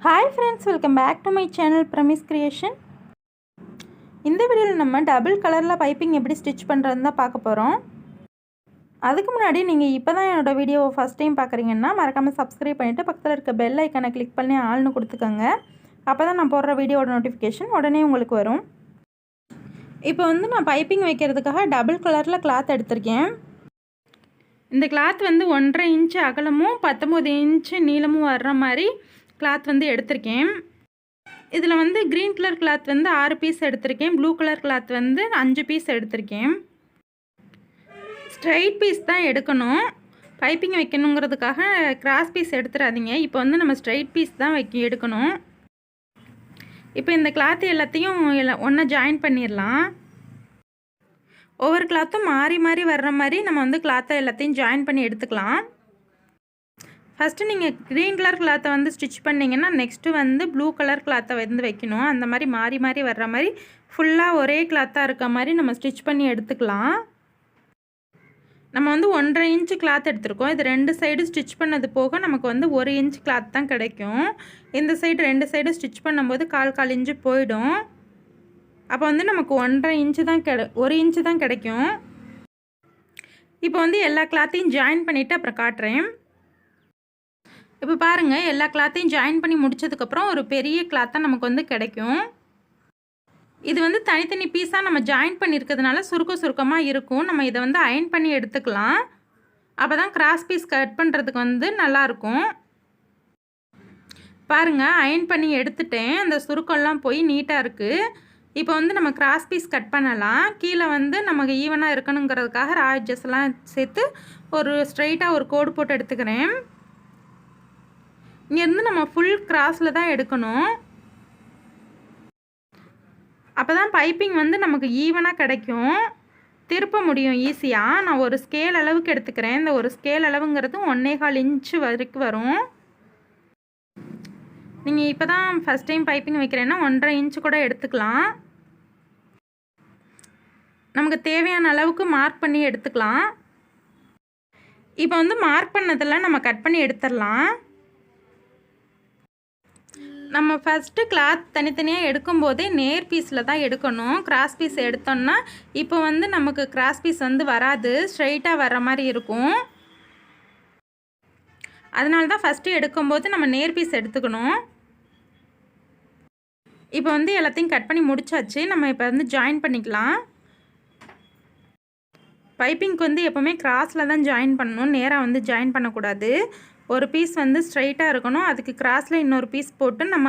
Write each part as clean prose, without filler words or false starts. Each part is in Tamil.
Hi friends, welcome back to my channel Promise Creation. இந்த வீடியோவில் நம்ம டபுள் கலரில் பைப்பிங் எப்படி ஸ்டிச் பண்ணுறதுன்னு தான் பார்க்க போகிறோம். அதுக்கு முன்னாடி நீங்கள் இப்போ தான் என்னோட வீடியோவை ஃபஸ்ட் டைம் பார்க்குறீங்கன்னா மறக்காமல் சப்ஸ்கிரைப் பண்ணிவிட்டு பக்கத்தில் இருக்க பெல் ஐக்கனை கிளிக் பண்ணி ஆள்னு கொடுத்துக்கோங்க. அப்போ தான் நான் போடுற வீடியோட நோட்டிஃபிகேஷன் உடனே உங்களுக்கு வரும். இப்போ வந்து நான் பைப்பிங் வைக்கிறதுக்காக டபுள் கலரில் கிளாத் எடுத்திருக்கேன். இந்த கிளாத் வந்து 1.5 இன்ச்சு அகலமும் 19 இன்ச்சு நீளமும் வர்ற மாதிரி கிளாத் வந்து எடுத்திருக்கேன். இதில் வந்து க்ரீன் கலர் கிளாத் வந்து 6 பீஸ் எடுத்திருக்கேன். ப்ளூ கலர் கிளாத் வந்து 5 பீஸ் எடுத்திருக்கேன். ஸ்ட்ரைட் பீஸ் தான் எடுக்கணும். பைப்பிங் வைக்கணுங்கிறதுக்காக கிராஸ் பீஸ் எடுத்துடாதீங்க. இப்போ வந்து நம்ம ஸ்ட்ரைட் பீஸ் தான் எடுக்கணும். இப்போ இந்த கிளாத் எல்லாத்தையும் ஒன்றா ஜாயின் பண்ணிடலாம். ஒவ்வொரு கிளாத்தும் மாறி மாறி வர்ற மாதிரி நம்ம வந்து கிளாத்தை எல்லாத்தையும் ஜாயின் பண்ணி எடுத்துக்கலாம். ஃபஸ்ட்டு நீங்கள் க்ரீன் கலர் கிளாத்தை வந்து ஸ்டிச் பண்ணிங்கன்னா நெக்ஸ்ட்டு வந்து ப்ளூ கலர் கிளாத்தை வந்து வைக்கணும். அந்த மாதிரி மாறி மாறி வர்ற மாதிரி ஃபுல்லாக ஒரே கிளாத்தாக இருக்க மாதிரி நம்ம ஸ்டிச் பண்ணி எடுத்துக்கலாம். நம்ம வந்து 1.5 இன்ச்சு கிளாத் எடுத்துருக்கோம். இது 2 சைடு ஸ்டிச் பண்ணது போக நமக்கு வந்து 1 இன்ச் கிளாத் தான் கிடைக்கும். இந்த சைடு 2 சைடு ஸ்டிச் பண்ணும்போது 1/4 இன்ச்சு போயிடும். அப்போ வந்து நமக்கு 1.5 இன்ச்சு தான் 1 இன்ச்சு தான் கிடைக்கும். இப்போ வந்து எல்லா கிளாத்தையும் ஜாயின் பண்ணிவிட்டு அப்புறம் காட்டுறேன். இப்போ பாருங்கள், எல்லா கிளாத்தையும் ஜாயின் பண்ணி முடித்ததுக்கப்புறம் ஒரு பெரிய கிளாத்தாக நமக்கு வந்து கிடைக்கும். இது வந்து தனித்தனி பீஸாக நம்ம ஜாயின் பண்ணியிருக்கிறதுனால சுருக்கமாக இருக்கும். நம்ம இதை வந்து அயன் பண்ணி எடுத்துக்கலாம். அப்போ தான் கிராஸ் பீஸ் கட் பண்ணுறதுக்கு வந்து நல்லாயிருக்கும். பாருங்கள், அயன் பண்ணி எடுத்துட்டேன். அந்த சுருக்கம்லாம் போய் நீட்டாக இருக்குது. இப்போ வந்து நம்ம கிராஸ் பீஸ் கட் பண்ணலாம். கீழே வந்து நமக்கு ஈவனாக இருக்கணுங்கிறதுக்காக ரா எட்ஜஸ்லாம் சேர்த்து ஒரு ஸ்ட்ரைட்டாக ஒரு கோடு போட்டு எடுத்துக்கிறேன். இங்கேருந்து நம்ம ஃபுல் கிராஸில் தான் எடுக்கணும். அப்போ தான் பைப்பிங் வந்து நமக்கு ஈவனாக கிடைக்கும், திருப்ப முடியும் ஈஸியாக. நான் ஒரு ஸ்கேல் அளவுக்கு எடுத்துக்கிறேன். இந்த ஒரு ஸ்கேல் அளவுங்கிறது 1.25 இன்ச்சு வரைக்கும் வரும். நீங்கள் இப்போ தான் ஃபஸ்ட் டைம் பைப்பிங் வைக்கிறேன்னா 1.5 இன்ச்சு கூட எடுத்துக்கலாம். நமக்கு தேவையான அளவுக்கு மார்க் பண்ணி எடுத்துக்கலாம். இப்போ வந்து மார்க் பண்ணதெல்லாம் நம்ம கட் பண்ணி எடுத்துடலாம். நம்ம ஃபஸ்ட்டு கிளாத் தனித்தனியாக எடுக்கும்போதே நேர் பீஸில் தான் எடுக்கணும். கிராஸ் பீஸ் எடுத்தோம்னா இப்போ வந்து நமக்கு கிராஸ் பீஸ் வந்து வராது, ஸ்ட்ரைட்டாக வர்ற மாதிரி இருக்கும். அதனால தான் ஃபஸ்ட்டு எடுக்கும்போது நம்ம நேர் பீஸ் எடுத்துக்கணும். இப்போ வந்து எல்லாத்தையும் கட் பண்ணி முடிச்சாச்சு. நம்ம இப்போ வந்து ஜாயின் பண்ணிக்கலாம். பைப்பிங்க்கு வந்து எப்போவுமே கிராஸில் தான் ஜாயின் பண்ணணும், நேராக வந்து ஜாயின் பண்ணக்கூடாது. ஒரு பீஸ் வந்து ஸ்ட்ரைட்டாக இருக்கணும், அதுக்கு கிராஸில் இன்னொரு பீஸ் போட்டு நம்ம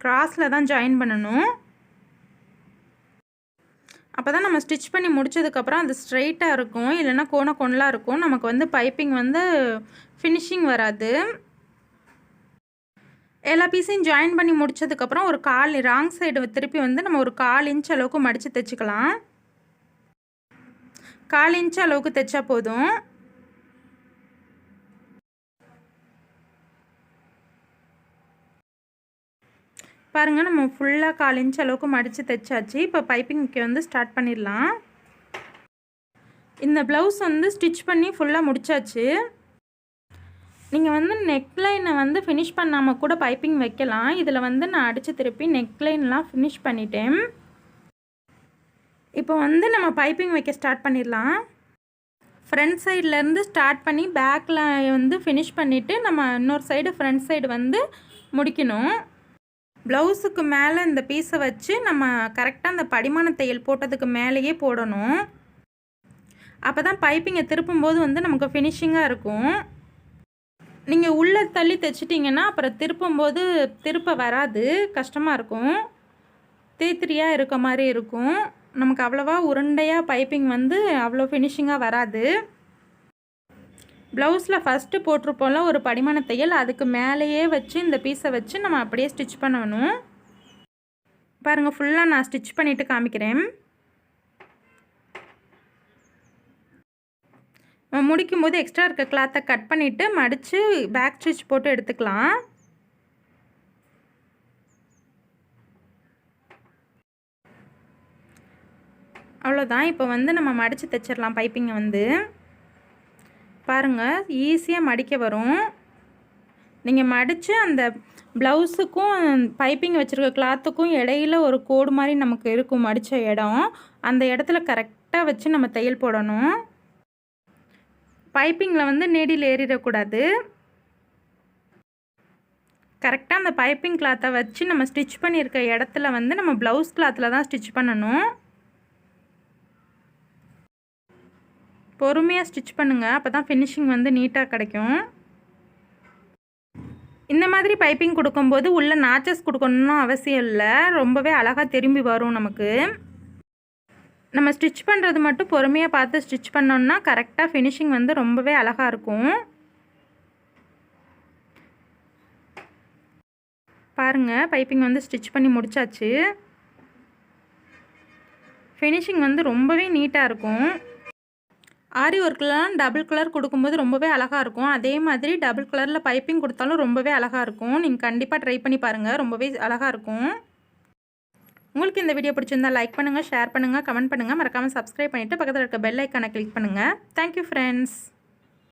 கிராஸில் தான் ஜாயின் பண்ணணும். அப்போ தான் நம்ம ஸ்டிச் பண்ணி முடித்ததுக்கப்புறம் அது ஸ்ட்ரைட்டாக இருக்கும், இல்லைன்னா கோணலாக இருக்கும். நமக்கு வந்து பைப்பிங் வந்து ஃபினிஷிங் வராது. எல்லா பீஸையும் ஜாயின் பண்ணி முடித்ததுக்கப்புறம் ஒரு ராங் சைடு திருப்பி வந்து நம்ம ஒரு 1/4 இன்ச் அளவுக்கு மடித்து தைச்சிக்கலாம். 1/4 இன்ச் அளவுக்கு தைச்சா போதும். பாருங்கள், நம்ம ஃபுல்லாக 1/4 இன்ச் அளவுக்கு மடித்து தைச்சாச்சு. இப்போ பைப்பிங்க்கு வந்து ஸ்டார்ட் பண்ணிடலாம். இந்த ப்ளவுஸ் வந்து ஸ்டிச் பண்ணி ஃபுல்லாக முடிச்சாச்சு. நீங்கள் வந்து நெக்லைனை வந்து ஃபினிஷ் பண்ணாமல் கூட பைப்பிங் வைக்கலாம். இதில் வந்து நான் அடித்து திருப்பி நெக்லைன்லாம் ஃபினிஷ் பண்ணிட்டேன். இப்போ வந்து நம்ம பைப்பிங் வைக்க ஸ்டார்ட் பண்ணிடலாம். ஃப்ரண்ட் சைட்லேருந்து ஸ்டார்ட் பண்ணி பேக்கில் வந்து ஃபினிஷ் பண்ணிவிட்டு நம்ம இன்னொரு சைடு ஃப்ரண்ட் சைடு வந்து முடிக்கணும். ப்ளவுஸுக்கு மேலே இந்த பீஸை வச்சு நம்ம கரெக்டாக அந்த படிமான தையல் போட்டதுக்கு மேலேயே போடணும். அப்போ தான் பைப்பிங்கை திருப்பும்போது வந்து நமக்கு ஃபினிஷிங்காக இருக்கும். நீங்கள் உள்ளே தள்ளி தைச்சிட்டிங்கன்னா அப்புறம் திருப்பும்போது திருப்ப வராது, கஷ்டமாக இருக்கும், தேத்திரியாக இருக்க மாதிரி இருக்கும். நமக்கு அவ்வளோவா உருண்டையாக பைப்பிங் வந்து அவ்வளோ ஃபினிஷிங்காக வராது. ப்ளவுஸில் ஃபஸ்ட்டு போட்டிருப்போம்ல ஒரு படிமான தையல், அதுக்கு மேலேயே வச்சு இந்த பீஸை வச்சு நம்ம அப்படியே ஸ்டிச் பண்ணணும். பாருங்கள், ஃபுல்லாக நான் ஸ்டிச் பண்ணிவிட்டு காமிக்கிறேன். முடிக்கும்போது எக்ஸ்ட்ரா இருக்க கிளாத்தை கட் பண்ணிவிட்டு மடித்து பேக் ஸ்டிச் போட்டு எடுத்துக்கலாம். அவ்வளோதான். இப்போ வந்து நம்ம மடித்து தைச்சிடலாம் பைப்பிங்கை வந்து. பாருங்கள், ஈஸியாக மடிக்க வரும். நீங்கள் மடித்து அந்த ப்ளவுஸுக்கும் பைப்பிங் வச்சுருக்க கிளாத்துக்கும் இடையில ஒரு கோடு மாதிரி நமக்கு இருக்கும் மடித்த இடம். அந்த இடத்துல கரெக்டாக வச்சு நம்ம தையல் போடணும். பைப்பிங்கில் வந்து நீடில் ஏறிடக்கூடாது. கரெக்டாக அந்த பைப்பிங் கிளாத்தை வச்சு நம்ம ஸ்டிச் பண்ணியிருக்க இடத்துல வந்து நம்ம ப்ளவுஸ் கிளாத்தில் தான் ஸ்டிச் பண்ணணும். பொறுமையாக ஸ்டிச் பண்ணுங்கள், அப்போ தான் ஃபினிஷிங் வந்து நீட்டாக கிடைக்கும். இந்த மாதிரி பைப்பிங் கொடுக்கும்போது உள்ள நாச்சஸ் கொடுக்கணும்னு அவசியம் இல்லை, ரொம்பவே அழகாக திரும்பி வரும் நமக்கு. நம்ம ஸ்டிச் பண்ணுறது மட்டும் பொறுமையாக பார்த்து ஸ்டிச் பண்ணோன்னா கரெக்டாக ஃபினிஷிங் வந்து ரொம்பவே அழகாக இருக்கும். பாருங்கள், பைப்பிங் வந்து ஸ்டிச் பண்ணி முடிச்சாச்சு. ஃபினிஷிங் வந்து ரொம்பவே நீட்டாக இருக்கும். ஆரி ஒர்க்லாம் டபுள் கலர் கொடுக்கும்போது ரொம்பவே அழகாக இருக்கும். அதே மாதிரி டபுள் கலரில் பைப்பிங் கொடுத்தாலும் ரொம்பவே அழகாக இருக்கும். நீங்கள் கண்டிப்பாக ட்ரை பண்ணி பாருங்கள், ரொம்பவே அழகாக இருக்கும். உங்களுக்கு இந்த வீடியோ பிடிச்சிருந்தால் லைக் பண்ணுங்கள், ஷேர் பண்ணுங்கள், கமெண்ட் பண்ணுங்கள். மறக்காமல் சப்ஸ்கிரைப் பண்ணிவிட்டு பக்கத்தில் இருக்க பெல் ஐக்கானை கிளிக் பண்ணுங்கள். Thank you friends.